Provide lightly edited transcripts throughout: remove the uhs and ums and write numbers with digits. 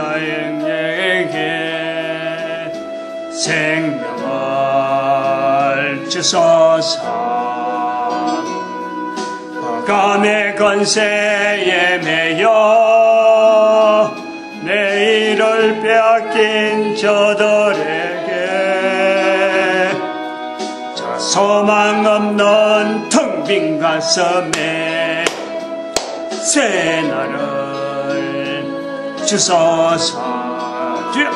나에게 생명을 주소서. 흑암의 권세에 매여 내일을 빼앗긴 저들에게 저 소망 없는 텅 빈 가슴에 새 날을 주소서. 주여,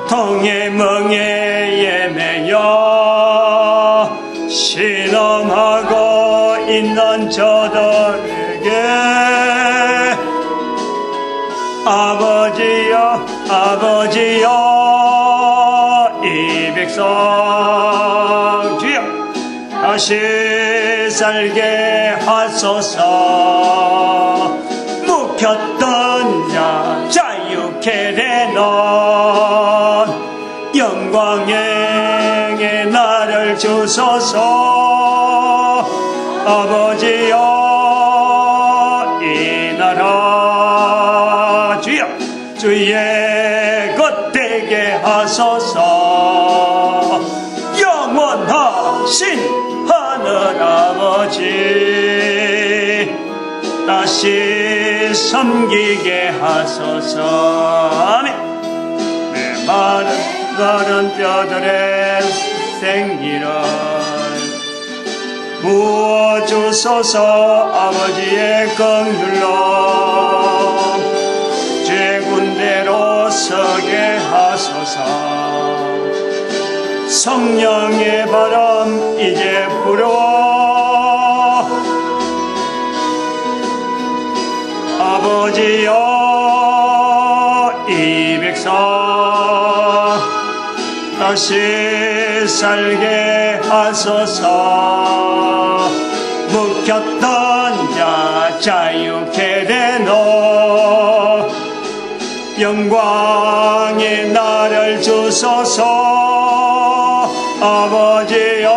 고통의 멍에에 매여 신음하고 있는 저들에게 아버지여, 아버지여, 이 백성 주여 다시 살게 하소서. 묵혔던 자 자유케 되는 영광의 나를 주소서. 아버지여, 이 나라 주여 주의 것 되게 하소서. 영원하신 하늘 아버지 다시 섬기게 하소서. 아멘. 내 마른 뼈들의 생기를 부어주소서. 아버지의 긍휼로 제 군대로 서게 하소서. 성령의 바람 이제 불어 아버지여, 이 백성 다시 살게 하소서. 묵혔던 자 자유케 되는 영광의 나를 주소서. 아버지여,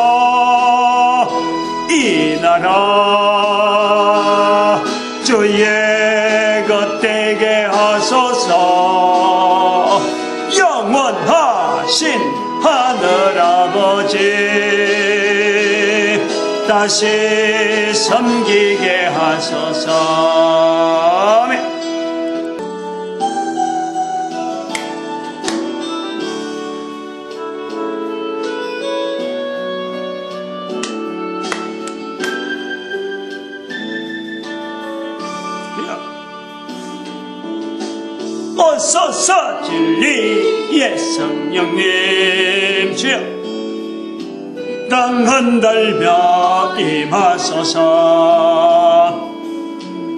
이 나라 주의 것 되게 하소서. 영원하신 하늘 아버지 다시 섬기게 하소서. 아멘. 오소서 진리의 성령님 주여 땅 흔들며 임하소서.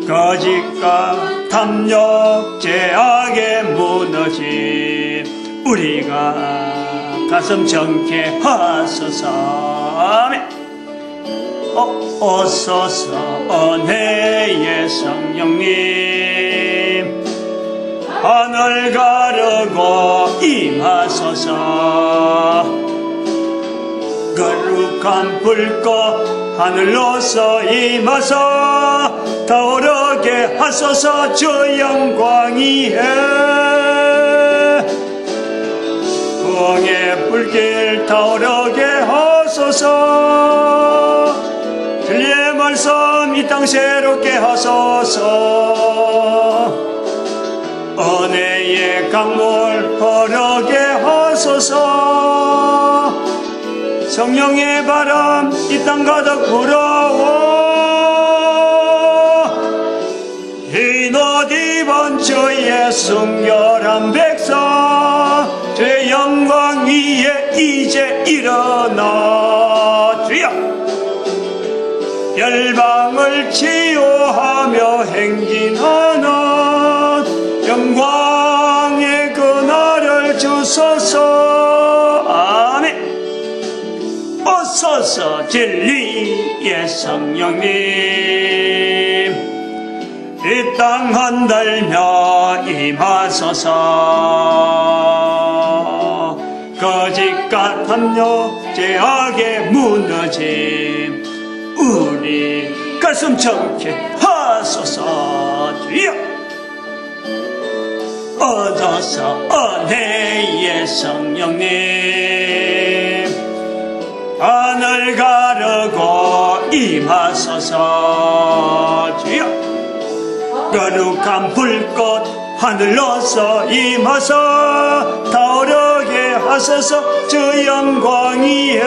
거짓과 탐욕 죄악에 무너진 우리가 가슴 정케 하소서. 아멘. 오소서 은혜의 성령님 하늘 가르고 임하소서. 거룩한 불꽃 하늘로서 임하소 타오르게 하소서. 주 영광이해 부흥의 불길 타오르게 하소서. 진리의 말씀 이 땅 새롭게 하소서. 은혜의 강물 흐르게 하소서. 성령의 바람 이 땅 가득 불어오. 흰 옷 입은 주의 순결한 백성 주의 영광 위에 이제 일어나. 주여 열방을 치유하며 행진하는 영광의 그날을 주소서. 아멘. 오소서 진리의 성령님 이 땅 흔들며 임하소서. 거짓과 탐욕 죄악에 무너짐 우리 가슴 정케 하소서. 주여 얻어서 은혜의 성령님 하늘 가르고 임하소서. 주여 거룩한 불꽃 하늘로서 임하사 타오르게 하소서. 주 영광이여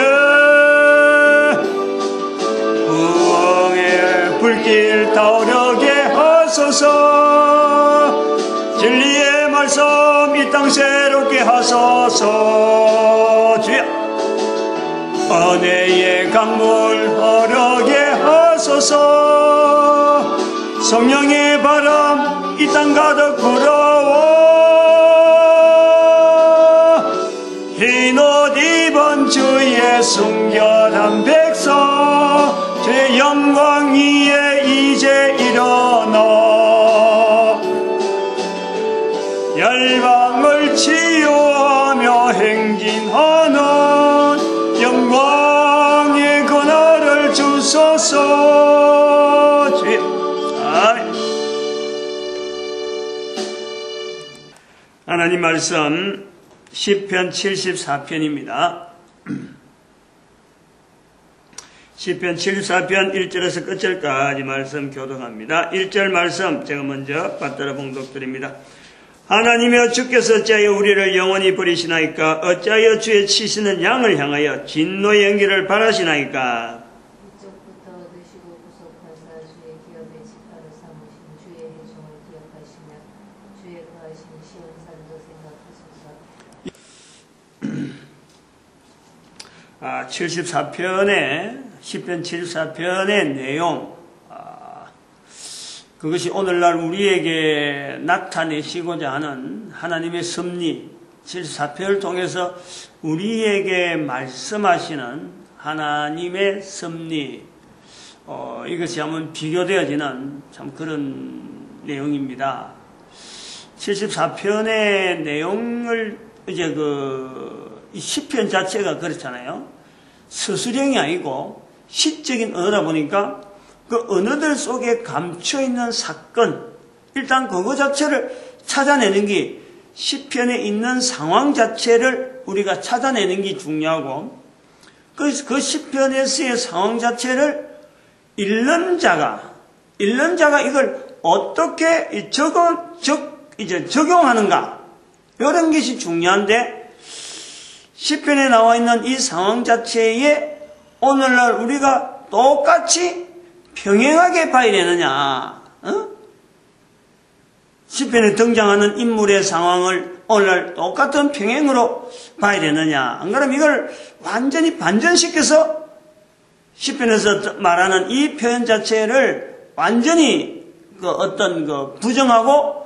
부흥의 불길 타오르게 하소서. 진리의 말씀 이 땅 새롭게 하소서. 주여 은혜의 강물 흐르게 하소서. 성령의 바람 이 땅 가득 불어와 흰옷 입은 주의 순결한 백성 주의 영광 위에 이제 일어나 열방을 치유하며 행진하는 영광의 권한을 주소서. 주여 하나님 말씀 시편 74편입니다. 시편 74편 1절에서 끝절까지 말씀 교독합니다. 1절 말씀 제가 먼저 받들어 봉독드립니다. 하나님이여 주께서 어찌하여 우리를 영원히 버리시나이까? 어찌하여 주의 치시는 양을 향하여 진노의 연기를 바라시나이까? 이쪽부터 얻으시고 구속하사 주의 기업의 지파를 삼으신 주의 회중을 기억하시며 주의 거하신 시온산도 생각하소서. 74편의 시편 74편의 내용, 그것이 오늘날 우리에게 나타내시고자 하는 하나님의 섭리, 74편을 통해서 우리에게 말씀하시는 하나님의 섭리, 이것이 한번 비교되어지는 참 그런 내용입니다. 74편의 내용을 이제 이 시편 자체가 그렇잖아요. 서술형이 아니고 시적인 언어다 보니까 그 언어들 속에 감춰있는 사건, 일단 그거 자체를 찾아내는 게 시편에 있는 상황 자체를 우리가 찾아내는 게 중요하고 그 시편에서의 상황 자체를 읽는 자가 이걸 어떻게 적용하는가 이런 것이 중요한데 시편에 나와 있는 이 상황 자체에 오늘날 우리가 똑같이 평행하게 봐야 되느냐? 시편에 등장하는 인물의 상황을 오늘날 똑같은 평행으로 봐야 되느냐? 안 그러면 이걸 완전히 반전시켜서 시편에서 말하는 이 표현 자체를 완전히 부정하고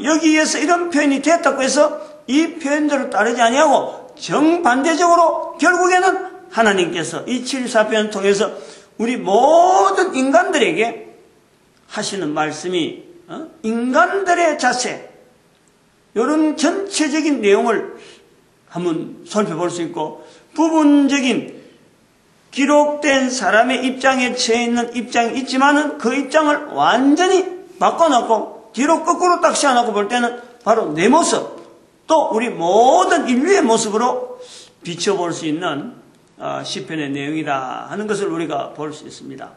여기에서 이런 표현이 됐다고 해서 이 표현대로 따르지 아니하고 정반대적으로 결국에는 하나님께서 이 74편을 통해서 우리 모든 인간들에게 하시는 말씀이 인간들의 자세 이런 전체적인 내용을 한번 살펴볼 수 있고 부분적인 기록된 사람의 입장에 처해 있는 입장이 있지만은 그 입장을 완전히 바꿔놓고 뒤로 거꾸로 딱 씌워놓고 볼 때는 바로 내 모습 또 우리 모든 인류의 모습으로 비춰볼 수 있는 시편의 내용이다 하는 것을 우리가 볼 수 있습니다.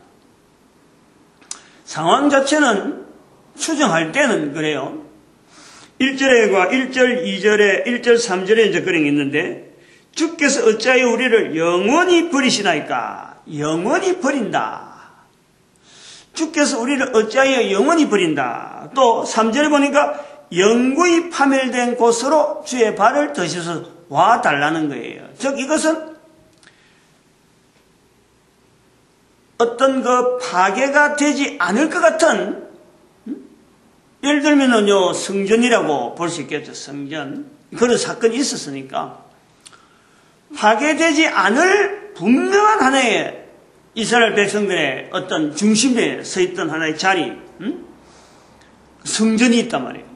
상황 자체는 추정할 때는 그래요. 1절과 1절, 2절에 1절, 3절에 이제 그런 게 있는데 주께서 어찌하여 우리를 영원히 버리시나이까? 영원히 버린다. 주께서 우리를 어찌하여 영원히 버린다. 또 3절에 보니까 영구히 파멸된 곳으로 주의 발을 드셔서 와달라는 거예요. 즉 이것은 어떤 파괴가 되지 않을 것 같은 예를 들면은요 성전이라고 볼 수 있겠죠. 성전 그런 사건이 있었으니까 파괴되지 않을 분명한 하나의 이스라엘 백성들의 어떤 중심에 서 있던 하나의 자리 성전이 있단 말이에요.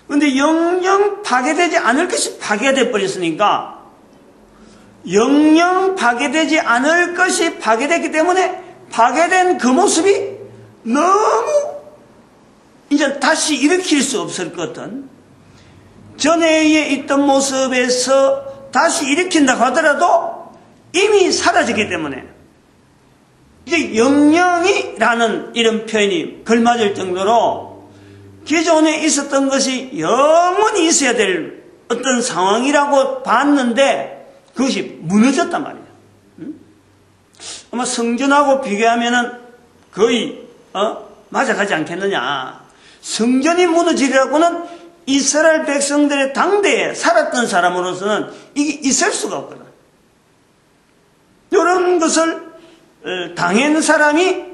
그런데 영영 파괴되지 않을 것이 파괴되어 버렸으니까 영영 파괴되지 않을 것이 파괴됐기 때문에 파괴된 그 모습이 너무 이제 다시 일으킬 수 없을 것은 전에 있던 모습에서 다시 일으킨다고 하더라도 이미 사라졌기 때문에 이제 영영이라는 이런 표현이 걸맞을 정도로 기존에 있었던 것이 영원히 있어야 될 어떤 상황이라고 봤는데 그것이 무너졌단 말이에요. 아마 성전하고 비교하면은 거의 맞아가지 않겠느냐. 성전이 무너지려고는 이스라엘 백성들의 당대에 살았던 사람으로서는 이게 있을 수가 없거든. 이런 것을 당한 사람이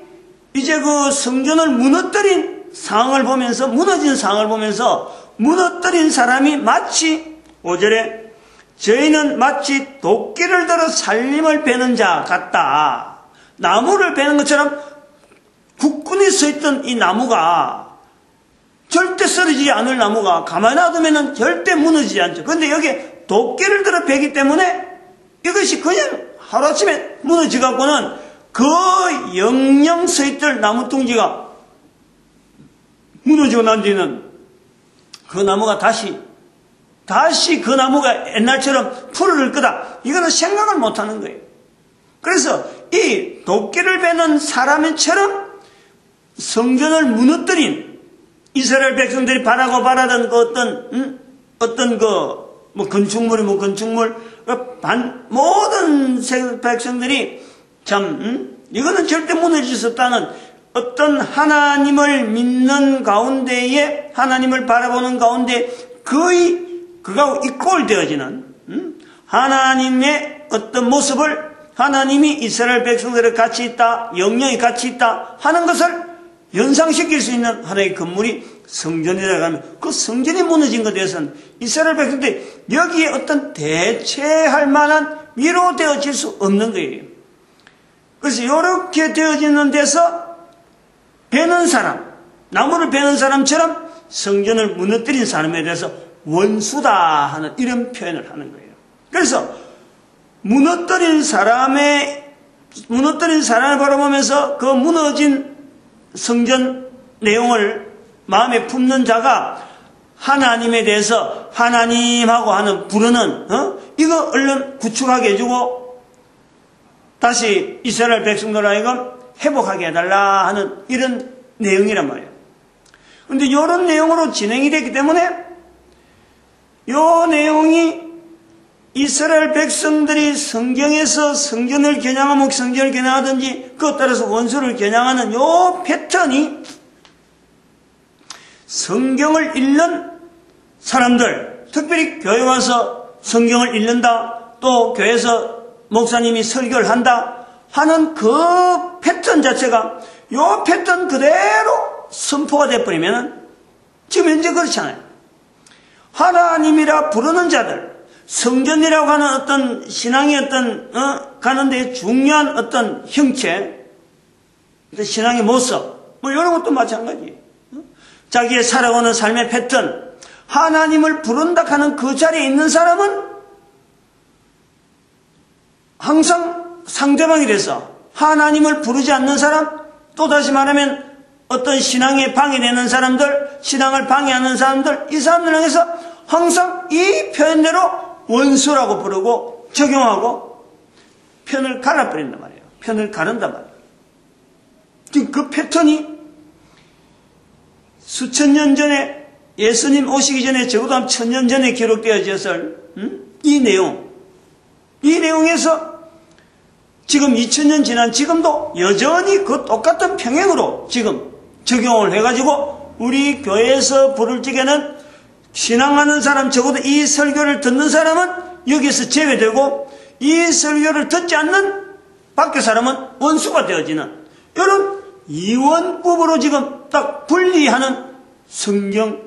이제 그 성전을 무너뜨린 상황을 보면서, 무너진 상황을 보면서 무너뜨린 사람이 마치 5절에 저희는 마치 도끼를 들어 살림을 베는 자 같다. 나무를 베는 것처럼 굳건히 서 있던 이 나무가, 절대 쓰러지지 않을 나무가 가만히 놔두면 절대 무너지지 않죠. 그런데 여기에 도끼를 들어 베기 때문에 이것이 그냥 하루아침에 무너지갖고는 그 영영 서 있던 나무 둥지가 무너지고 난 뒤는 그 나무가 다시 그 나무가 옛날처럼 푸르를 끄다. 이거는 생각을 못하는 거예요. 그래서 이 도끼를 베는 사람처럼 성전을 무너뜨린 이스라엘 백성들이 바라고 바라던 그 어떤 뭐 건축물이면 건축물, 모든 백성들이 참, 이거는 절대 무너질 수 없다는 어떤 하나님을 믿는 가운데에, 하나님을 바라보는 가운데 거의 그거하고 이꼴되어지는, 하나님의 어떤 모습을, 하나님이 이스라엘 백성들을 같이 있다, 영영이 같이 있다 하는 것을 연상시킬 수 있는 하나의 건물이 성전이라고 하면 그 성전이 무너진 것에 대해서는 이스라엘 백성들이 여기에 어떤 대체할 만한 위로되어질 수 없는 거예요. 그래서 이렇게 되어지는 데서 베는 사람, 나무를 베는 사람처럼 성전을 무너뜨린 사람에 대해서 원수다 하는 이런 표현을 하는 거예요. 그래서 무너뜨린 사람을 바라보면서 그 무너진 성전 내용을 마음에 품는 자가 하나님에 대해서 하나님하고 하는 부르는 이거 얼른 구축하게 해주고 다시 이스라엘 백성들 하여금 회복하게 해달라 하는 이런 내용이란 말이에요. 그런데 이런 내용으로 진행이 됐기 때문에 이 내용이 이스라엘 백성들이 성경에서 성전을 겨냥하면 성전을 겨냥하든지 그것 따라서 원수를 겨냥하는 이 패턴이 성경을 읽는 사람들, 특별히 교회 와서 성경을 읽는다, 또 교회에서 목사님이 설교를 한다 하는 그 패턴 자체가 이 패턴 그대로 선포가 되어버리면 지금 현재 그렇잖아요. 하나님이라 부르는 자들, 성전이라고 하는 어떤 신앙의 어떤 가는데 중요한 어떤 형체, 신앙의 모습, 뭐 이런 것도 마찬가지예요. 자기의 살아오는 삶의 패턴, 하나님을 부른다 하는 그 자리에 있는 사람은 항상 상대방이 돼서 하나님을 부르지 않는 사람, 또다시 말하면 어떤 신앙에 방해되는 사람들, 신앙을 방해하는 사람들, 이 사람들 향해서 항상 이 표현대로 원수라고 부르고 적용하고 편을 갈아버린단 말이에요. 편을 가른단 말이에요. 지금 그 패턴이 수천 년 전에 예수님 오시기 전에 적어도 한 1000년 전에 기록되어졌을 이 내용에서 지금 2000년 지난 지금도 여전히 그 똑같은 평행으로 지금 적용을 해가지고 우리 교회에서 부를 적에는 신앙하는 사람, 적어도 이 설교를 듣는 사람은 여기서 제외되고 이 설교를 듣지 않는 밖의 사람은 원수가 되어지는 이런 이원법으로 지금 딱 분리하는 성경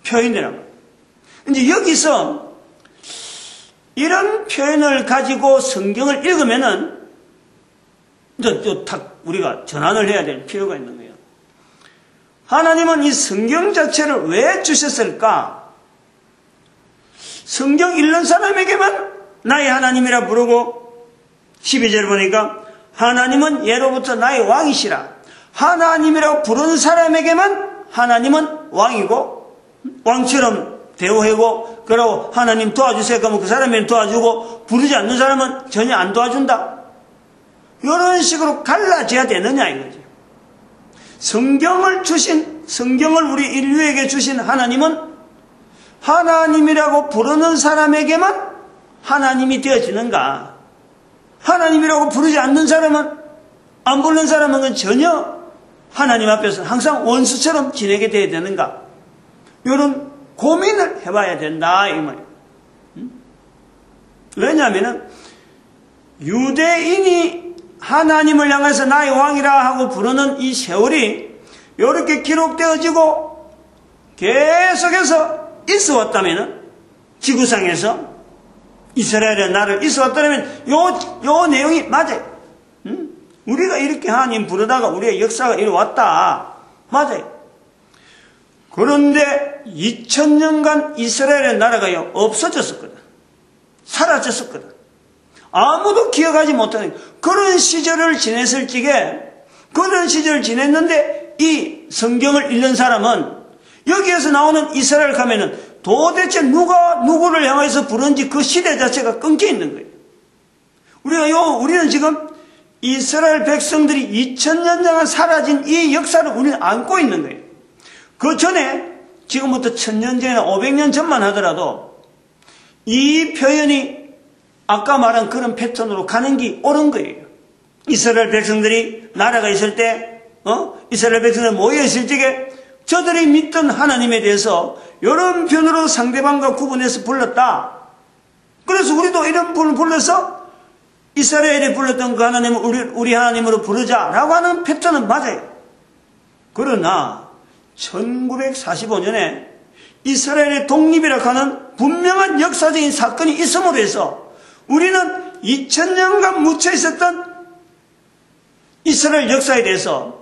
표현이란 말이에요. 이제 여기서 이런 표현을 가지고 성경을 읽으면은 이제 딱 우리가 전환을 해야 될 필요가 있는 거예요. 하나님은 이 성경 자체를 왜 주셨을까? 성경 읽는 사람에게만 나의 하나님이라 부르고 12절 보니까 하나님은 예로부터 나의 왕이시라. 하나님이라고 부르는 사람에게만 하나님은 왕이고 왕처럼 대우하고 그러고 하나님 도와주세요 그러면 그 사람이 도와주고 부르지 않는 사람은 전혀 안 도와준다. 이런 식으로 갈라져야 되느냐 이거죠. 성경을 우리 인류에게 주신 하나님은 하나님이라고 부르는 사람에게만 하나님이 되어지는가? 하나님이라고 부르지 않는 사람은, 안 부르는 사람은 전혀 하나님 앞에서 항상 원수처럼 지내게 되어야 되는가? 이런 고민을 해봐야 된다, 이 말이에요. 왜냐하면, 유대인이 하나님을 향해서 나의 왕이라 하고 부르는 이 세월이 이렇게 기록되어지고 계속해서 있어 왔다면, 지구상에서 이스라엘의 나라를 있어 왔다면, 요 내용이 맞아요. 우리가 이렇게 하나님 부르다가 우리의 역사가 이리 왔다. 맞아요. 그런데 2000년간 이스라엘의 나라가요, 없어졌었거든. 사라졌었거든. 아무도 기억하지 못하는 그런 시절을 지냈을 적에, 그런 시절을 지냈는데 이 성경을 읽는 사람은 여기에서 나오는 이스라엘 가면은 도대체 누가 누구를 향해서 부른지 그 시대 자체가 끊겨 있는 거예요. 우리는 지금 이스라엘 백성들이 2000년 동안 사라진 이 역사를 우리는 안고 있는 거예요. 그 전에 지금부터 1000년 전이나 500년 전만 하더라도 이 표현이 아까 말한 그런 패턴으로 가는 게 옳은 거예요. 이스라엘 백성들이 나라가 있을 때, 이스라엘 백성들 모여 있을 적에 저들이 믿던 하나님에 대해서 이런 편으로 상대방과 구분해서 불렀다. 그래서 우리도 이런 분을 불러서 이스라엘이 불렀던 그 하나님을 우리 하나님으로 부르자라고 하는 패턴은 맞아요. 그러나 1945년에 이스라엘의 독립이라고 하는 분명한 역사적인 사건이 있음으로 해서 우리는 2000년간 묻혀 있었던 이스라엘 역사에 대해서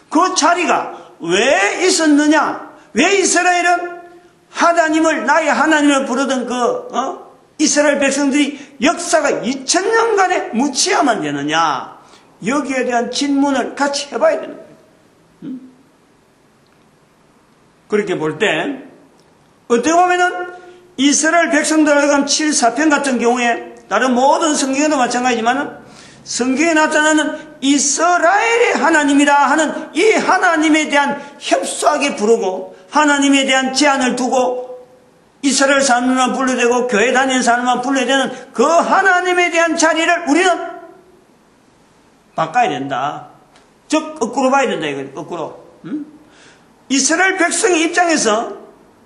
그 자리가 왜 있었느냐? 왜 이스라엘은 하나님을, 나의 하나님을 부르던 이스라엘 백성들이 역사가 2000년간에 묻혀야만 되느냐? 여기에 대한 질문을 같이 해봐야 되는 거예요. 그렇게 볼 때, 어떻게 보면은 이스라엘 백성들에 관한 7사편 같은 경우에 다른 모든 성경에도 마찬가지지만은 성경에 나타나는 이스라엘의 하나님이라 하는 이 하나님에 대한 협소하게 부르고 하나님에 대한 제한을 두고 이스라엘 사람만 불러야 되고 교회 다니는 사람만 불러야 되는 그 하나님에 대한 자리를 우리는 바꿔야 된다. 즉 거꾸로 봐야 된다 이거예요. 거꾸로. 이스라엘 백성의 입장에서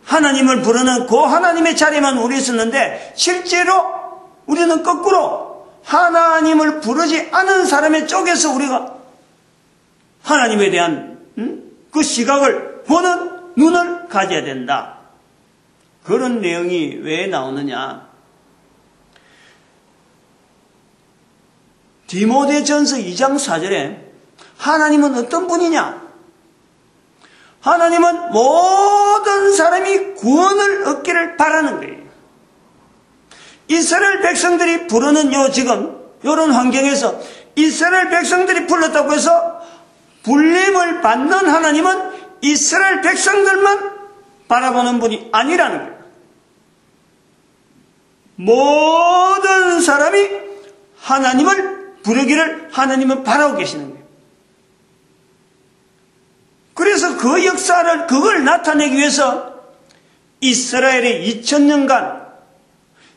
하나님을 부르는 그 하나님의 자리만 우리 있었는데 실제로 우리는 거꾸로 하나님을 부르지 않은 사람의 쪽에서 우리가 하나님에 대한 그 시각을 보는 눈을 가져야 된다. 그런 내용이 왜 나오느냐? 디모데전서 2장 4절에 하나님은 어떤 분이냐? 하나님은 모든 사람이 구원을 얻기를 바라는 거예요. 이스라엘 백성들이 부르는 지금 이런 환경에서 이스라엘 백성들이 불렀다고 해서 불림을 받는 하나님은 이스라엘 백성들만 바라보는 분이 아니라는 거예요. 모든 사람이 하나님을 부르기를 하나님은 바라고 계시는 거예요. 그래서 그 역사를 그걸 나타내기 위해서 이스라엘의 2000년간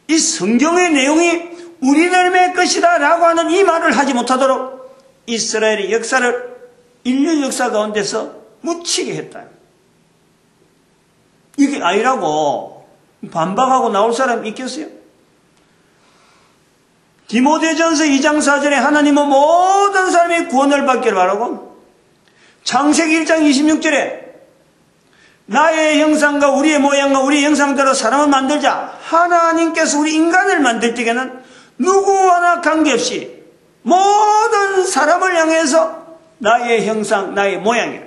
이 성경의 내용이 우리들의 것이다 라고 하는 이 말을 하지 못하도록 이스라엘의 역사를 인류 역사 가운데서 묻히게 했다. 이게 아니라고 반박하고 나올 사람이 있겠어요? 디모데전서 2장 4절에 하나님은 모든 사람이 구원을 받기를 바라고 창세기 1장 26절에 나의 형상과 우리의 모양과 우리의 형상대로 사람을 만들자. 하나님께서 우리 인간을 만들 때에는 누구와나 관계없이 모든 사람을 향해서 나의 형상, 나의 모양이라.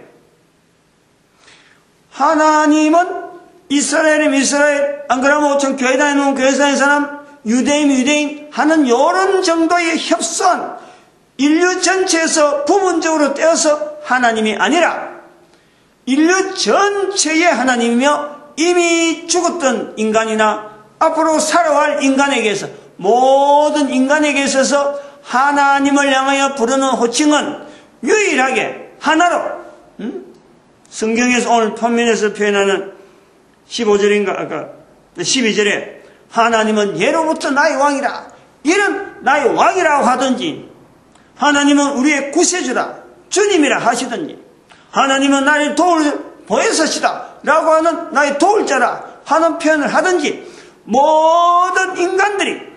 하나님은 이스라엘이면 이스라엘, 안 그러면 교회 다니는 교회 다니는 사람, 유대인 하는 이런 정도의 협소한 인류 전체에서 부분적으로 떼어서 하나님이 아니라 인류 전체의 하나님이며 이미 죽었던 인간이나 앞으로 살아갈 인간에게서 모든 인간에게 있어서 하나님을 향하여 부르는 호칭은 유일하게 하나로 성경에서 오늘 본문에서 표현하는 15절인가 아까 12절에 하나님은 예로부터 나의 왕이라 이는 나의 왕이라고 하든지 하나님은 우리의 구세주라 주님이라 하시든지 하나님은 나를 도울 보혜사시다 라고 하는 나의 도울 자라 하는 표현을 하든지 모든 인간들이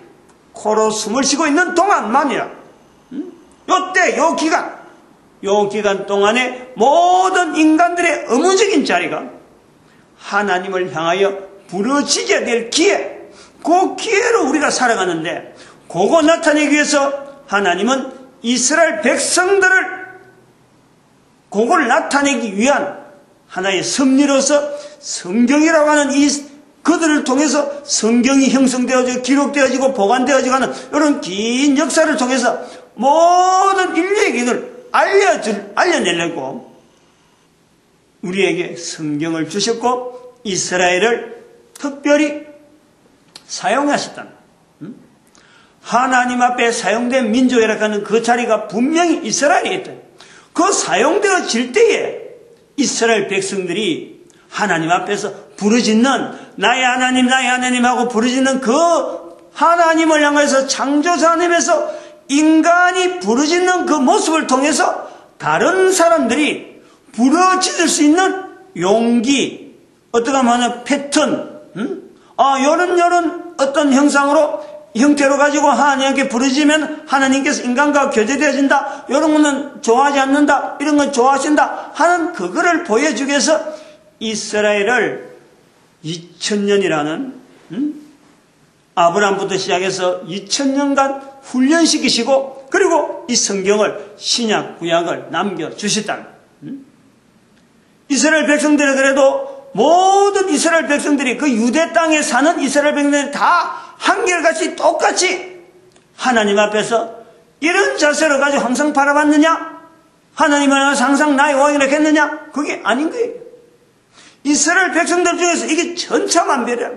코로 숨을 쉬고 있는 동안만이라 요때 요 기간 동안에 모든 인간들의 의무적인 자리가 하나님을 향하여 부르짖어야 될 기회, 그 기회로 우리가 살아가는데 그거 나타내기 위해서 하나님은 이스라엘 백성들을 그걸 나타내기 위한 하나의 섭리로서 성경이라고 하는 그들을 통해서 성경이 형성되어지고 기록되어지고 보관되어지고 하는 이런 긴 역사를 통해서 모든 인류에게 이걸 알려내려고 우리에게 성경을 주셨고 이스라엘을 특별히 사용하셨다. 하나님 앞에 사용된 민족이라고 하는 그 자리가 분명히 이스라엘에 있다. 그 사용되어질 때에 이스라엘 백성들이 하나님 앞에서 부르짖는 나의 하나님 하고 부르짖는 그 하나님을 향해서 창조자 하나님에서 인간이 부르짖는 그 모습을 통해서 다른 사람들이 부르짖을 수 있는 용기, 어떻게 하면 패턴, 요런 어떤 형태로 가지고 하나님께 부르짖으면 하나님께서 인간과 교제되어진다. 이런 거는 좋아하지 않는다. 이런 건 좋아하신다. 하는 그거를 보여주기 위해서 이스라엘을 2000년이라는 아브라함부터 시작해서 2000년간 훈련시키시고 그리고 이 성경을 신약 구약을 남겨주셨다. 이스라엘 백성들이 그래도 모든 이스라엘 백성들이 그 유대 땅에 사는 이스라엘 백성들이 다 한결같이 똑같이 하나님 앞에서 이런 자세로 가지고 항상 바라봤느냐? 하나님을 항상 나의 왕이라고 했느냐? 그게 아닌 거예요. 이스라엘 백성들 중에서 이게 천차만별이야.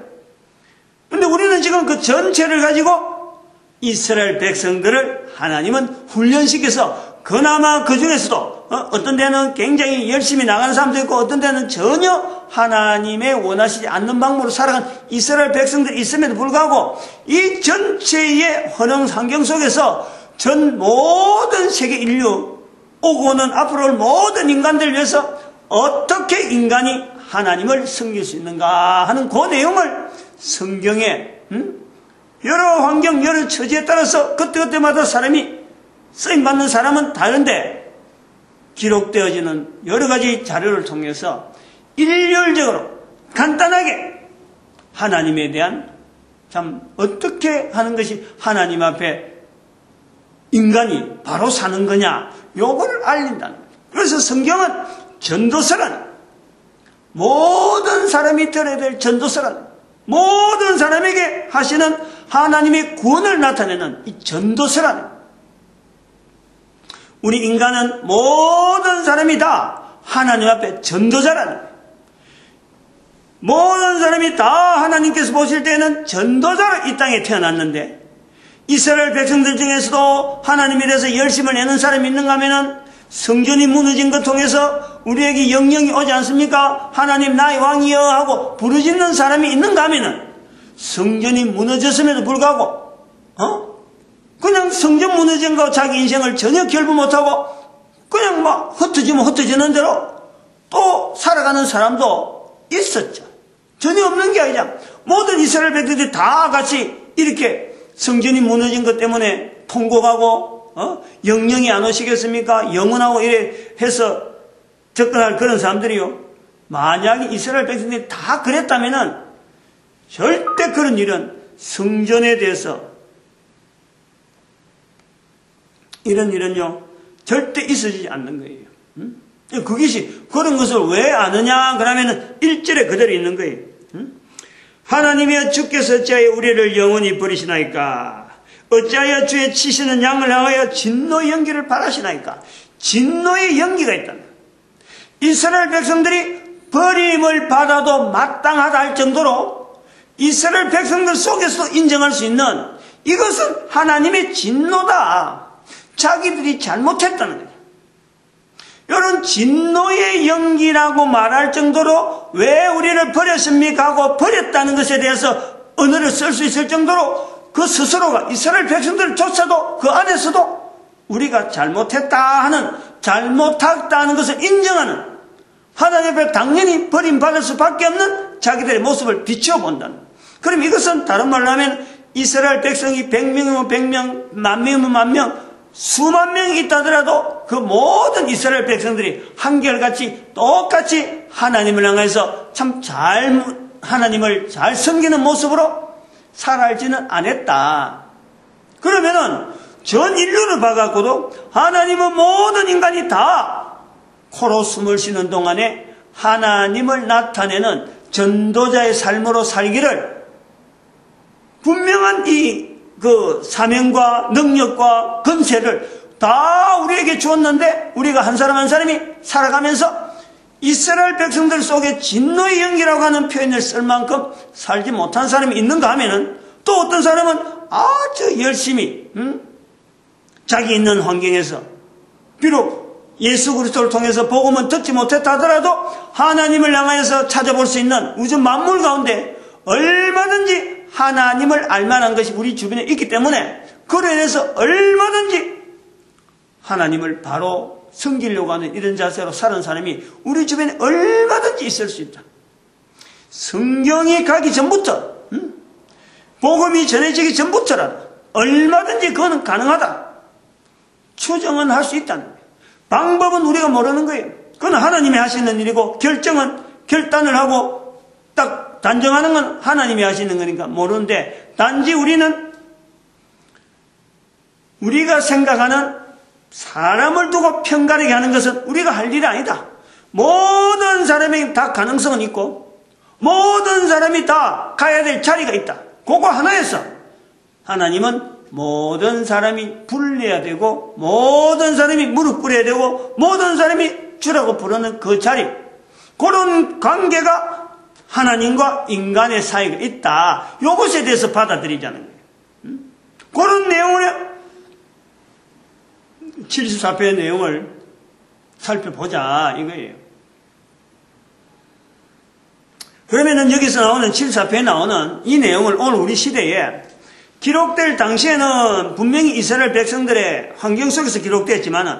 근데 우리는 지금 그 전체를 가지고 이스라엘 백성들을 하나님은 훈련시켜서 그나마 그 중에서도 어떤 데는 굉장히 열심히 나가는 사람도 있고 어떤 데는 전혀 하나님의 원하시지 않는 방법으로 살아간 이스라엘 백성들이 있음에도 불구하고 이 전체의 헌영 환경 속에서 전 모든 세계 인류 오고 오는 앞으로 올 모든 인간들을 위해서 어떻게 인간이 하나님을 섬길 수 있는가 하는 그 내용을 성경에 여러 환경 여러 처지에 따라서 그때마다 사람이 쓰임받는 사람은 다른데 기록되어지는 여러 가지 자료를 통해서 일률적으로 간단하게 하나님에 대한 참 어떻게 하는 것이 하나님 앞에 인간이 바로 사는 거냐 요거를 알린다는 거예요. 그래서 성경은 전도서란 모든 사람이 들어야 될 전도서란 모든 사람에게 하시는 하나님의 구원을 나타내는 이 전도서란 우리 인간은 모든 사람이 다 하나님 앞에 전도자라는 모든 사람이 다 하나님께서 보실 때는 전도자로 이 땅에 태어났는데 이스라엘 백성들 중에서도 하나님에 대해서 열심을 내는 사람이 있는가 하면은 성전이 무너진 것 통해서 우리에게 영령이 오지 않습니까? 하나님 나의 왕이여 하고 부르짖는 사람이 있는가 하면은 성전이 무너졌음에도 불구하고 그냥 성전 무너진 거 자기 인생을 전혀 결부 못하고 그냥 막 흩어지면 흩어지는 대로 또 살아가는 사람도 있었죠. 전혀 없는 게 아니라 모든 이스라엘 백성들이 다 같이 이렇게 성전이 무너진 것 때문에 통곡하고 영령이 안 오시겠습니까? 영원하고 이래 해서 접근할 그런 사람들이요. 만약에 이스라엘 백성들이 다 그랬다면은 절대 그런 일은 성전에 대해서 이런 일은요 절대 있어지지 않는 거예요. 그것이 그런 것을 왜 아느냐 그러면은 1절에 그대로 있는 거예요. 하나님이여 주께서 어찌하여 우리를 영원히 버리시나이까? 어찌하여 주의 치시는 양을 향하여 진노의 연기를 바라시나이까? 진노의 연기가 있다. 이스라엘 백성들이 버림을 받아도 마땅하다 할 정도로 이스라엘 백성들 속에서도 인정할 수 있는 이것은 하나님의 진노다. 자기들이 잘못했다는 거예요. 이런 진노의 연기라고 말할 정도로 왜 우리를 버렸습니까 하고 버렸다는 것에 대해서 언어를 쓸 수 있을 정도로 그 스스로가 이스라엘 백성들조차도 그 안에서도 우리가 잘못했다 하는, 잘못했다는 것을 인정하는, 하나님 앞에 당연히 버림받을 수밖에 없는 자기들의 모습을 비추어 본다는. 그럼 이것은 다른 말로 하면 이스라엘 백성이 100명이면 100명, 10,000명이면 10,000명, 수만 명이 있다 하더라도 그 모든 이스라엘 백성들이 한결같이 똑같이 하나님을 향해서 참 하나님을 잘 섬기는 모습으로 살아있지는 않았다. 그러면은 전 인류를 봐갖고도 하나님은 모든 인간이 다 코로 숨을 쉬는 동안에 하나님을 나타내는 전도자의 삶으로 살기를 분명한 그 사명과 능력과 권세를 다 우리에게 주었는데 우리가 한 사람 한 사람이 살아가면서 이스라엘 백성들 속에 진노의 연기라고 하는 표현을 쓸 만큼 살지 못한 사람이 있는가 하면은 또 어떤 사람은 아주 열심히 자기 있는 환경에서 비록 예수 그리스도를 통해서 복음은 듣지 못했다 하더라도 하나님을 향하여서 찾아볼 수 있는 우주 만물 가운데 얼마든지 하나님을 알만한 것이 우리 주변에 있기 때문에 그로 인해서 얼마든지 하나님을 바로 섬기려고 하는 이런 자세로 사는 사람이 우리 주변에 얼마든지 있을 수 있다. 성경이 가기 전부터 복음이 전해지기 전부터라도 얼마든지 그거는 가능하다. 추정은 할 수 있다는 거예요. 방법은 우리가 모르는 거예요. 그건 하나님이 하시는 일이고 결단을 하고 딱 단정하는 건 하나님이 하시는 거니까 모르는데 단지 우리는 우리가 생각하는 사람을 두고 편가르게 하는 것은 우리가 할 일이 아니다. 모든 사람에게 다 가능성은 있고 모든 사람이 다 가야 될 자리가 있다. 그거 하나에서 하나님은 모든 사람이 불려야 되고 모든 사람이 무릎 꿇어야 되고 모든 사람이 주라고 부르는 그 자리, 그런 관계가 하나님과 인간의 사이가 있다. 이것에 대해서 받아들이자는 거예요. 그런 내용을 74편의 내용을 살펴보자 이거예요. 그러면은 여기서 나오는 74편에 나오는 이 내용을 오늘 우리 시대에 기록될 당시에는 분명히 이스라엘 백성들의 환경 속에서 기록됐지만은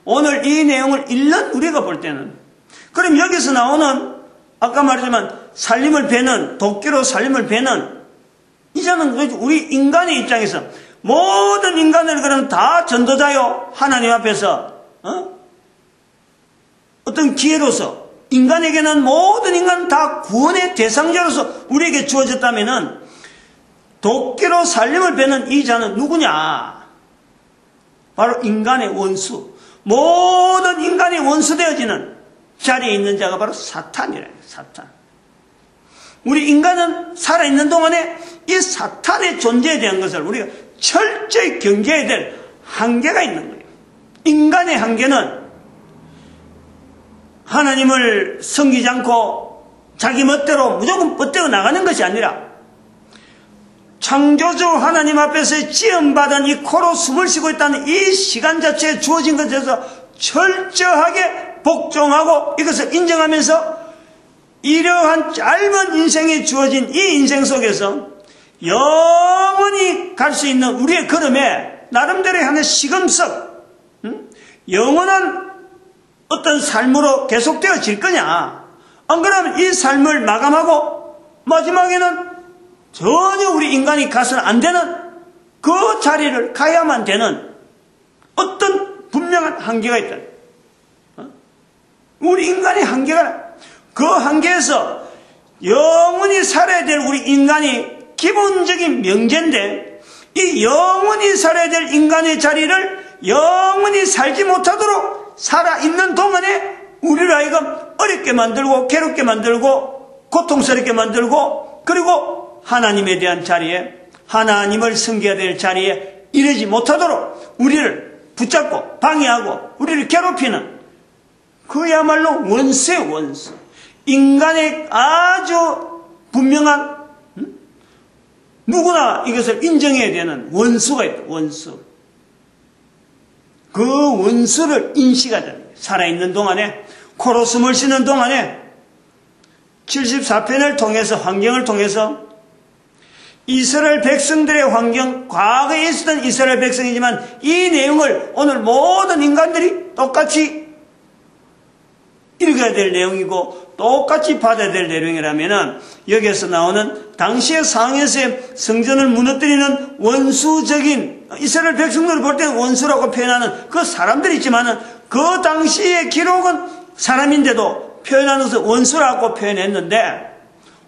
오늘 이 내용을 읽는 우리가 볼 때는 그럼 여기서 나오는 아까 말했지만 살림을 베는 도끼로 살림을 베는 이제는 우리 인간의 입장에서 모든 인간을 그럼 다 전도자요 하나님 앞에서 어떤 기회로서 인간에게는 모든 인간 다 구원의 대상자로서 우리에게 주어졌다면은 도끼로 살림을 베는 이 자는 누구냐? 바로 인간의 원수. 모든 인간의 원수 되어지는 자리에 있는 자가 바로 사탄이라 해요. 사탄. 우리 인간은 살아있는 동안에 이 사탄의 존재에 대한 것을 우리가 철저히 경계해야 될 한계가 있는 거예요. 인간의 한계는 하나님을 섬기지 않고 자기 멋대로 무조건 뻗대고 나가는 것이 아니라 창조주 하나님 앞에서 지음받은 이 코로 숨을 쉬고 있다는 이 시간 자체에 주어진 것에서 철저하게 복종하고 이것을 인정하면서 이러한 짧은 인생에 주어진 이 인생 속에서 영원히 갈 수 있는 우리의 걸음에 나름대로의 하나의 시금석, 영원한 어떤 삶으로 계속되어질 거냐? 안 그러면 이 삶을 마감하고 마지막에는 전혀 우리 인간이 가서는 안 되는 그 자리를 가야만 되는 어떤 분명한 한계가 있다. 우리 인간의 한계가 그 한계에서 영원히 살아야 될 우리 인간이 기본적인 명제인데 이 영원히 살아야 될 인간의 자리를 영원히 살지 못하도록 살아있는 동안에 우리를 하여금 어렵게 만들고 괴롭게 만들고 고통스럽게 만들고 그리고 하나님에 대한 자리에 하나님을 섬겨야 될 자리에 이르지 못하도록 우리를 붙잡고 방해하고 우리를 괴롭히는 그야말로 원수의 원수. 인간의 아주 분명한, 누구나 이것을 인정해야 되는 원수가 있다. 원수. 그 원수를 인식하자. 살아있는 동안에, 코로 숨을 쉬는 동안에 74편을 통해서, 환경을 통해서 이스라엘 백성들의 환경, 과거에 있었던 이스라엘 백성이지만 이 내용을 오늘 모든 인간들이 똑같이 읽어야 될 내용이고 똑같이 받아야 될 내용이라면 여기에서 나오는 당시의 상황에서의 성전을 무너뜨리는 원수적인, 이스라엘 백성들을 볼 때는 원수라고 표현하는 그 사람들이 있지만은 그 당시의 기록은 사람인데도 표현하는 것을 원수라고 표현했는데,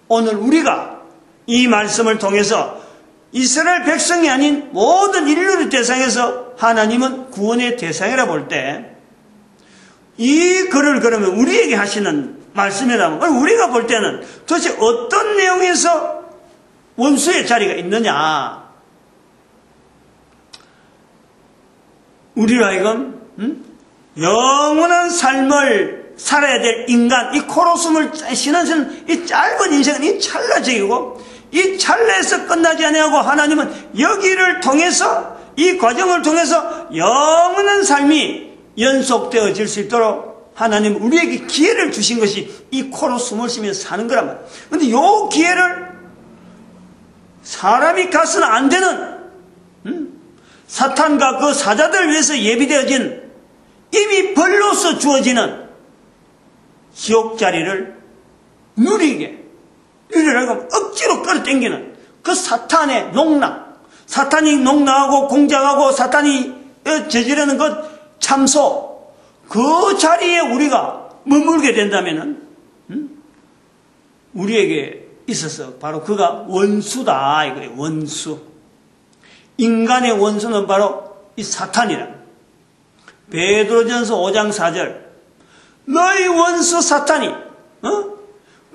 오늘 우리가 이 말씀을 통해서 이스라엘 백성이 아닌 모든 인류를 대상해서 하나님은 구원의 대상이라 볼 때, 이 글을 그러면 우리에게 하시는 말씀이라면 우리가 볼 때는 도대체 어떤 내용에서 원수의 자리가 있느냐, 우리로 하여금 영원한 삶을 살아야 될 인간, 이 코로 숨을 쉬는 이 짧은 인생은 이 찰나적이고 이 찰나에서 끝나지 아니하고 하나님은 여기를 통해서, 이 과정을 통해서 영원한 삶이 연속되어질 수 있도록 하나님 우리에게 기회를 주신 것이 이 코로 숨을 쉬면서 사는 거란 말이에요. 그런데 이 기회를 사람이 가서는 안 되는, 사탄과 그 사자들을 위해서 예비되어진, 이미 벌로서 주어지는 지옥 자리를 누리라고 억지로 끌어당기는 그 사탄의 농락, 사탄이 농락하고 공작하고 사탄이 저지르는 것 참소, 그 자리에 우리가 머물게 된다면은 우리에게 있어서 바로 그가 원수다 이거예요. 원수. 인간의 원수는 바로 이 사탄이라. 베드로전서 5장 4절, 너희 원수 사탄이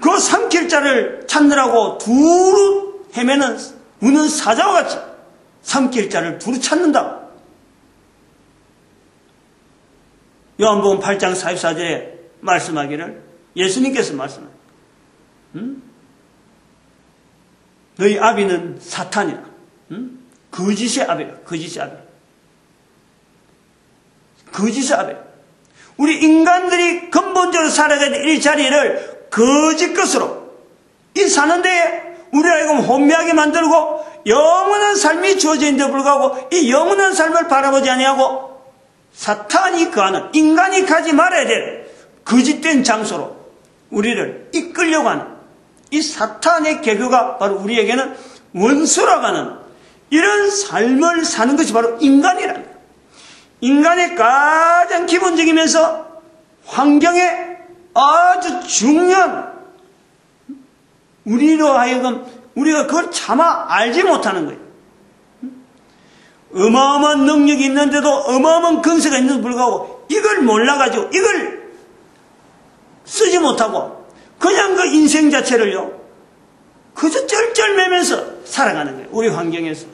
그 삼킬 자를 찾느라고 두루 헤매는 우는 사자와 같이 삼킬 자를 두루 찾는다. 요한복음 8장 44절에 말씀하기를, 예수님께서 말씀합니다. 너희 아비는 사탄이라. 거짓의 아비라. 거짓의 아비. 거짓의 아비. 우리 인간들이 근본적으로 살아야 될 이 자리를 거짓 것으로 이 사는데 우리를 하여금 혼미하게 만들고 영원한 삶이 주어져 있는데 불구하고 이 영원한 삶을 바라보지 아니하고 사탄이 거하는, 인간이 가지 말아야 될 거짓된 장소로 우리를 이끌려고 하는 이 사탄의 계교가 바로 우리에게는 원수라고 하는 이런 삶을 사는 것이 바로 인간이라는 거예요. 인간의 가장 기본적이면서 환경에 아주 중요한, 우리로 하여금 우리가 그걸 차마 알지 못하는 거예요. 어마어마한 능력이 있는데도, 어마어마한 근세가 있는데도 불구하고 이걸 몰라가지고 이걸 쓰지 못하고 그냥 그 인생 자체를요 그저 쩔쩔매면서 살아가는 거예요. 우리 환경에서.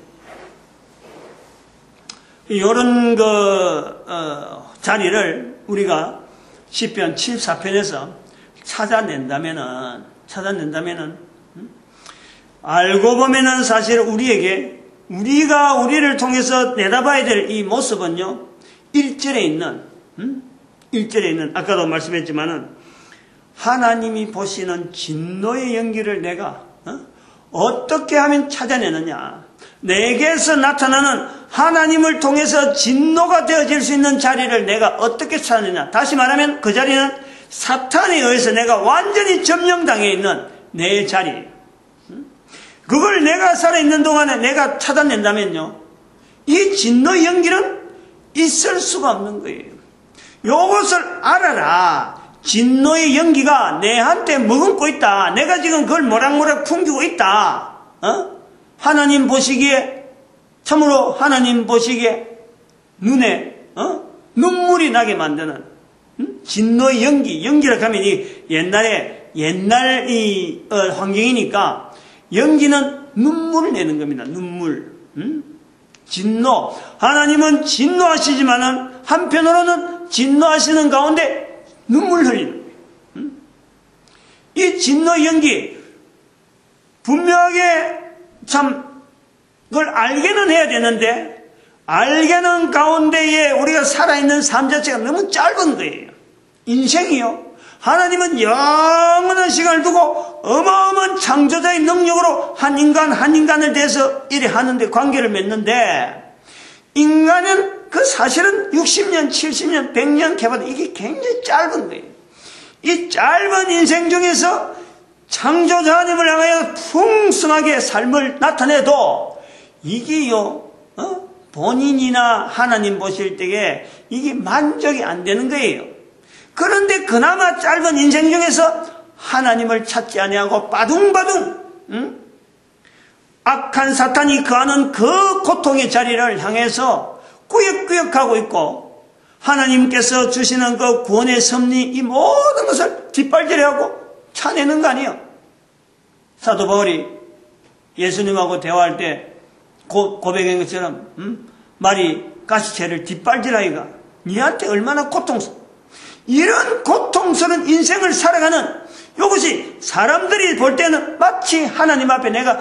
이런 자리를 우리가 시편 74편에서 찾아낸다면은 알고 보면은 사실 우리가 우리를 통해서 내다봐야 될 이 모습은요, 1절에 있는 아까도 말씀했지만은 하나님이 보시는 진노의 연기를 내가 어떻게 하면 찾아내느냐, 내게서 나타나는 하나님을 통해서 진노가 되어질 수 있는 자리를 내가 어떻게 찾느냐. 다시 말하면 그 자리는 사탄에 의해서 내가 완전히 점령당해 있는 내 자리예요. 그걸 내가 살아있는 동안에 내가 찾아낸다면요, 이 진노의 연기는 있을 수가 없는 거예요. 이것을 알아라. 진노의 연기가 내한테 머금고 있다. 내가 지금 그걸 모락모락 풍기고 있다. 하나님 보시기에, 참으로 하나님 보시기에 눈에 눈물이 나게 만드는 진노의 연기라고 하면 옛날 환경이니까 연기는 눈물을 내는 겁니다. 눈물. 진노. 하나님은 진노하시지만은 한편으로는 진노하시는 가운데 눈물 흘리는 거예요. 이 진노의 연기, 분명하게 참 그걸 알게는 해야 되는데, 알게는 가운데에 우리가 살아있는 삶 자체가 너무 짧은 거예요. 인생이요. 하나님은 영원한 시간을 두고 어마어마한 창조자의 능력으로 한 인간을 대해서 이래 하는데, 관계를 맺는데, 인간은 그 사실은 60년, 70년, 100년 개발도 이게 굉장히 짧은 거예요. 이 짧은 인생 중에서 창조자 하나님을 향하여 풍성하게 삶을 나타내도 이게요, 본인이나 하나님 보실 때에 이게 만족이 안 되는 거예요. 그런데 그나마 짧은 인생 중에서 하나님을 찾지 아니하고 바둥바둥 악한 사탄이 거하는 그 고통의 자리를 향해서 꾸역꾸역하고 있고, 하나님께서 주시는 그 구원의 섭리, 이 모든 것을 뒷발질하고 차내는 거 아니에요. 사도 바울이 예수님하고 대화할 때 고백한 것처럼 말이 가시채를 뒷발질하기가 니한테 얼마나 고통스러워. 이런 고통스러운 인생을 살아가는 이것이 사람들이 볼 때는 마치 하나님 앞에 내가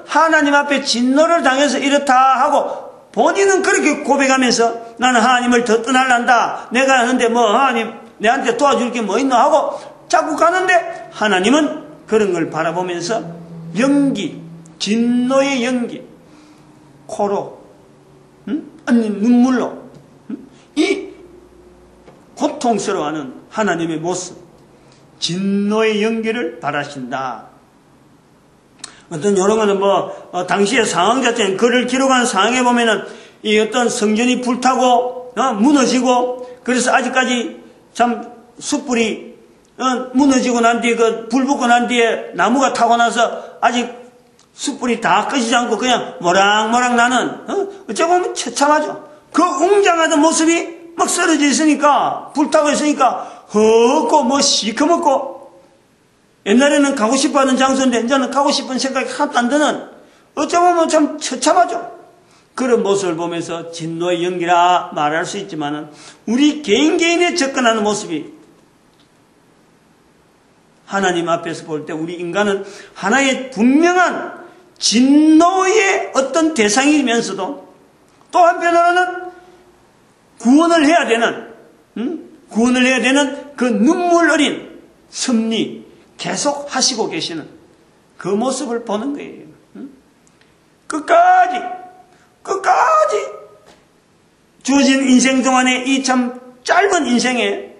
하나님 앞에 진노를 당해서 이렇다 하고, 본인은 그렇게 고백하면서 나는 하나님을 더 떠날란다, 내가 하는데 뭐 하나님 내한테 도와줄 게 뭐 있노 하고 자꾸 가는데, 하나님은 그런 걸 바라보면서 연기, 진노의 연기, 코로 아니 눈물로 이 고통스러워하는 하나님의 모습, 진노의 연기를 바라신다. 어떤 여러 거는 당시의 상황 자체는 글을 기록한 상황에 보면은 이 어떤 성전이 불타고 무너지고, 그래서 아직까지 참 숯불이 무너지고 난 뒤에 불 붙고 난 뒤에 나무가 타고 나서 아직 숯불이 다 꺼지지 않고 그냥 모락모락 나는, 어찌 보면 처참하죠. 그 웅장하던 모습이 막 쓰러져 있으니까, 불타고 있으니까 헛고 시커멓고, 옛날에는 가고 싶어 하는 장소인데 이제는 가고 싶은 생각이 하나도 안 드는, 어쩌면 참 처참하죠. 그런 모습을 보면서 진노의 연기라 말할 수 있지만은, 우리 개인에 접근하는 모습이 하나님 앞에서 볼 때 우리 인간은 하나의 분명한 진노의 어떤 대상이면서도 또 한편으로는 구원을 해야 되는 그 눈물 어린 섭리 계속 하시고 계시는 그 모습을 보는 거예요. 끝까지 주어진 인생 동안에 이 참 짧은 인생에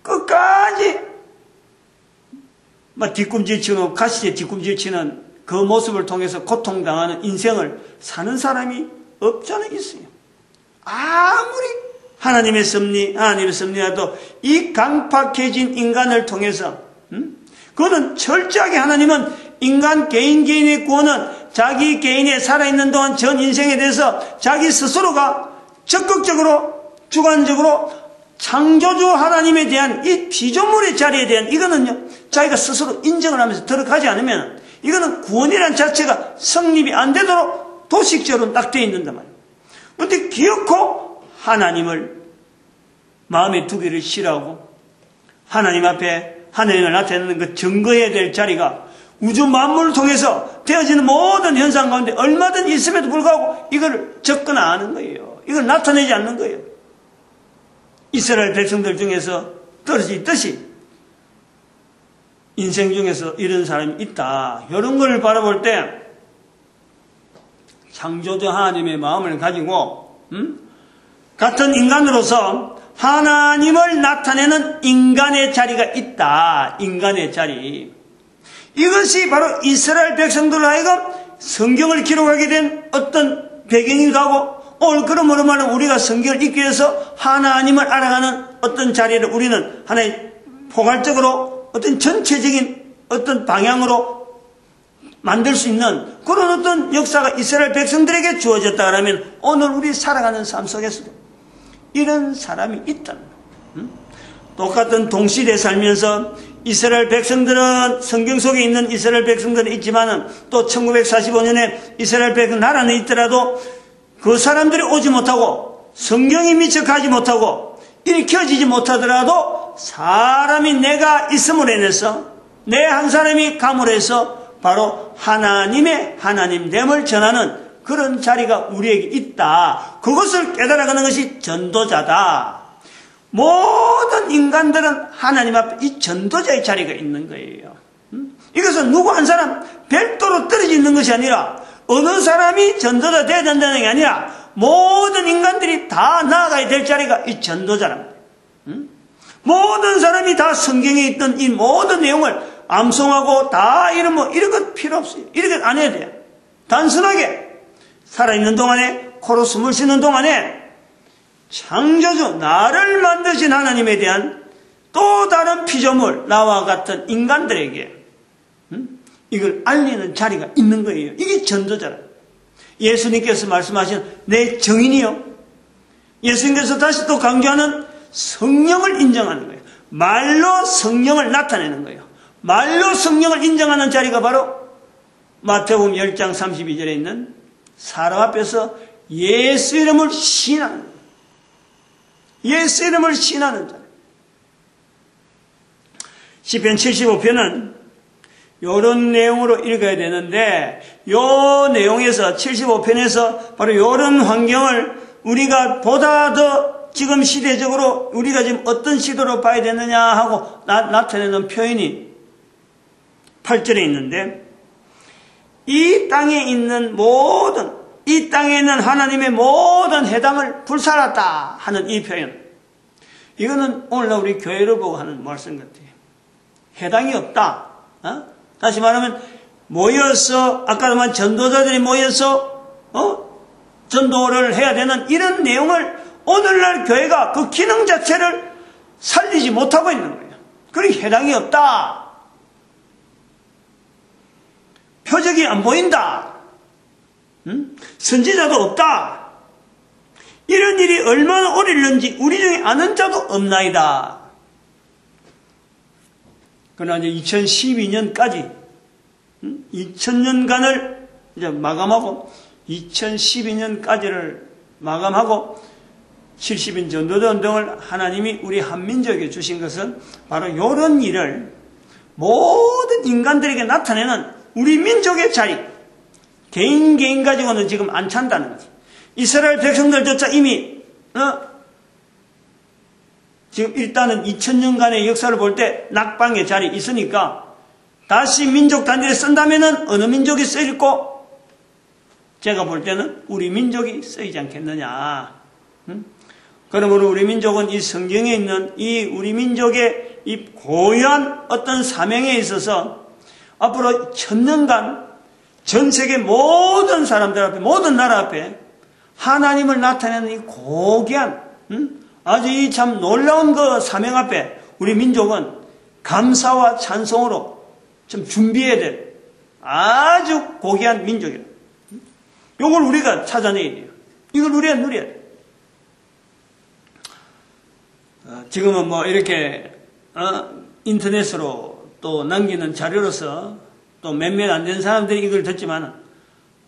끝까지 뒤꿈질 치고 가시에 뒤꿈질 치는 그 모습을 통해서 고통당하는 인생을 사는 사람이 없잖아 있어요. 아무리 하나님의 섭리라도 이 강팍해진 인간을 통해서 그거는 철저하게 하나님은 인간 개인의 구원은 자기 개인의 살아있는 동안 전 인생에 대해서 자기 스스로가 적극적으로 주관적으로 창조주 하나님에 대한 이 피조물의 자리에 대한 이거는요, 자기가 스스로 인정을 하면서 들어가지 않으면 이거는 구원이라는 자체가 성립이 안 되도록 도식적으로 딱 되어 있는단 말이에요. 그런데 기어코 하나님을 마음에 두기를 싫어하고 하나님 앞에 하나님을 나타내는 그 증거해야 될 자리가 우주 만물을 통해서 되어지는 모든 현상 가운데 얼마든 있음에도 불구하고 이걸 접근 안 하는 거예요. 이걸 나타내지 않는 거예요. 이스라엘 백성들 중에서 떨어져 있듯이 인생 중에서 이런 사람이 있다. 이런 걸 바라볼 때 창조주 하나님의 마음을 가지고 같은 인간으로서 하나님을 나타내는 인간의 자리가 있다. 인간의 자리. 이것이 바로 이스라엘 백성들로 하여금 성경을 기록하게 된 어떤 배경이기도 하고, 오늘 그러므로 말하면 우리가 성경을 읽기 위해서 하나님을 알아가는 어떤 자리를 우리는 하나의 포괄적으로 어떤 전체적인 어떤 방향으로 만들 수 있는 그런 어떤 역사가 이스라엘 백성들에게 주어졌다 그러면 오늘 우리 살아가는 삶 속에서도 이런 사람이 있다. 똑같은 동시대에 살면서 이스라엘 백성들은 성경 속에 있는 이스라엘 백성들은 있지만은 또 1945년에 이스라엘 백성 나라는 있더라도 그 사람들이 오지 못하고 성경이 미처 가지 못하고 일으켜지지 못하더라도 사람이 내가 있음으로 인해서 내 한 사람이 감으로 해서 바로 하나님의 하나님됨을 전하는 그런 자리가 우리에게 있다. 그것을 깨달아가는 것이 전도자다. 모든 인간들은 하나님 앞에 이 전도자의 자리가 있는 거예요. 이것은 누구 한 사람 별도로 떨어져 있는 것이 아니라 어느 사람이 전도자 되어야 된다는 게 아니라 모든 인간들이 다 나아가야 될 자리가 이 전도자랍니다. 모든 사람이 다 성경에 있던 이 모든 내용을 암송하고 다 이런 것 필요 없어요. 이렇게 안 해야 돼요. 단순하게 살아있는 동안에 코로 숨을 쉬는 동안에 창조주 나를 만드신 하나님에 대한 또 다른 피조물 나와 같은 인간들에게 이걸 알리는 자리가 있는 거예요. 이게 전도자라. 예수님께서 말씀하신 내 정인이요. 예수님께서 다시 또 강조하는 성령을 인정하는 거예요. 말로 성령을 나타내는 거예요. 말로 성령을 인정하는 자리가 바로 마태복음 10장 32절에 있는 사람 앞에서 예수 이름을 신하는 거예요. 예수 이름을 신하는 자리. 시편 75편은 이런 내용으로 읽어야 되는데 이 내용에서 75편에서 바로 이런 환경을 우리가 보다 더 지금 시대적으로 우리가 지금 어떤 시도로 봐야 되느냐 하고 나타내는 표현이 8절에 있는데 이 땅에 있는 이 땅에 있는 하나님의 모든 해당을 불살랐다 하는 이 표현. 이거는 오늘날 우리 교회를 보고 하는 말씀 같아요. 해당이 없다. 다시 말하면 모여서 아까도 말 전도자들이 모여서 전도를 해야 되는 이런 내용을 오늘날 교회가 그 기능 자체를 살리지 못하고 있는 거예요. 그러니 해당이 없다. 표적이 안 보인다. 선지자도 없다. 이런 일이 얼마나 오래 일는지 우리 중에 아는 자도 없나이다. 그러나 이제 2012년까지 2000년간을 이제 마감하고 2012년까지를 마감하고 70인 전도자 운동을 하나님이 우리 한민족에게 주신 것은 바로 이런 일을 모든 인간들에게 나타내는 우리 민족의 자리, 개인 가지고는 지금 안 찬다는 거지. 이스라엘 백성들조차 이미 지금 일단은 2000년간의 역사를 볼 때 낙방의 자리 있으니까 다시 민족 단위를 쓴다면은 어느 민족이 쓰일고 제가 볼 때는 우리 민족이 쓰이지 않겠느냐. 그러므로 우리 민족은 이 성경에 있는 이 우리 민족의 이 고유한 어떤 사명에 있어서 앞으로 1000년간 전 세계 모든 사람들 앞에 모든 나라 앞에 하나님을 나타내는 이 고귀한 아주 이 참 놀라운 그 사명 앞에 우리 민족은 감사와 찬송으로 좀 준비해야 될 아주 고귀한 민족이에요. 이걸 우리가 찾아내야 돼요. 이걸 우리가 누려야 돼요. 지금은 뭐 이렇게 인터넷으로 또 남기는 자료로서 또 몇몇 안 된 사람들이 이걸 듣지만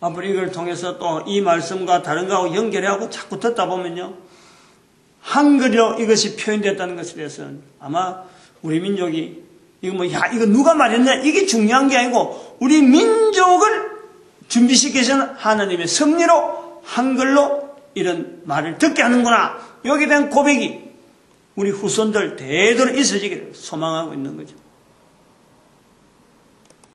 앞으로 이걸 통해서 또 이 말씀과 다른 거하고 연결하고 자꾸 듣다 보면요. 한글로 이것이 표현됐다는 것에 대해서는 아마 우리 민족이 이거 누가 말했냐 이게 중요한 게 아니고 우리 민족을 준비시키시는 하나님의 섭리로 한글로 이런 말을 듣게 하는구나. 여기에 대한 고백이 우리 후손들 대대로 있어지기를 소망하고 있는 거죠.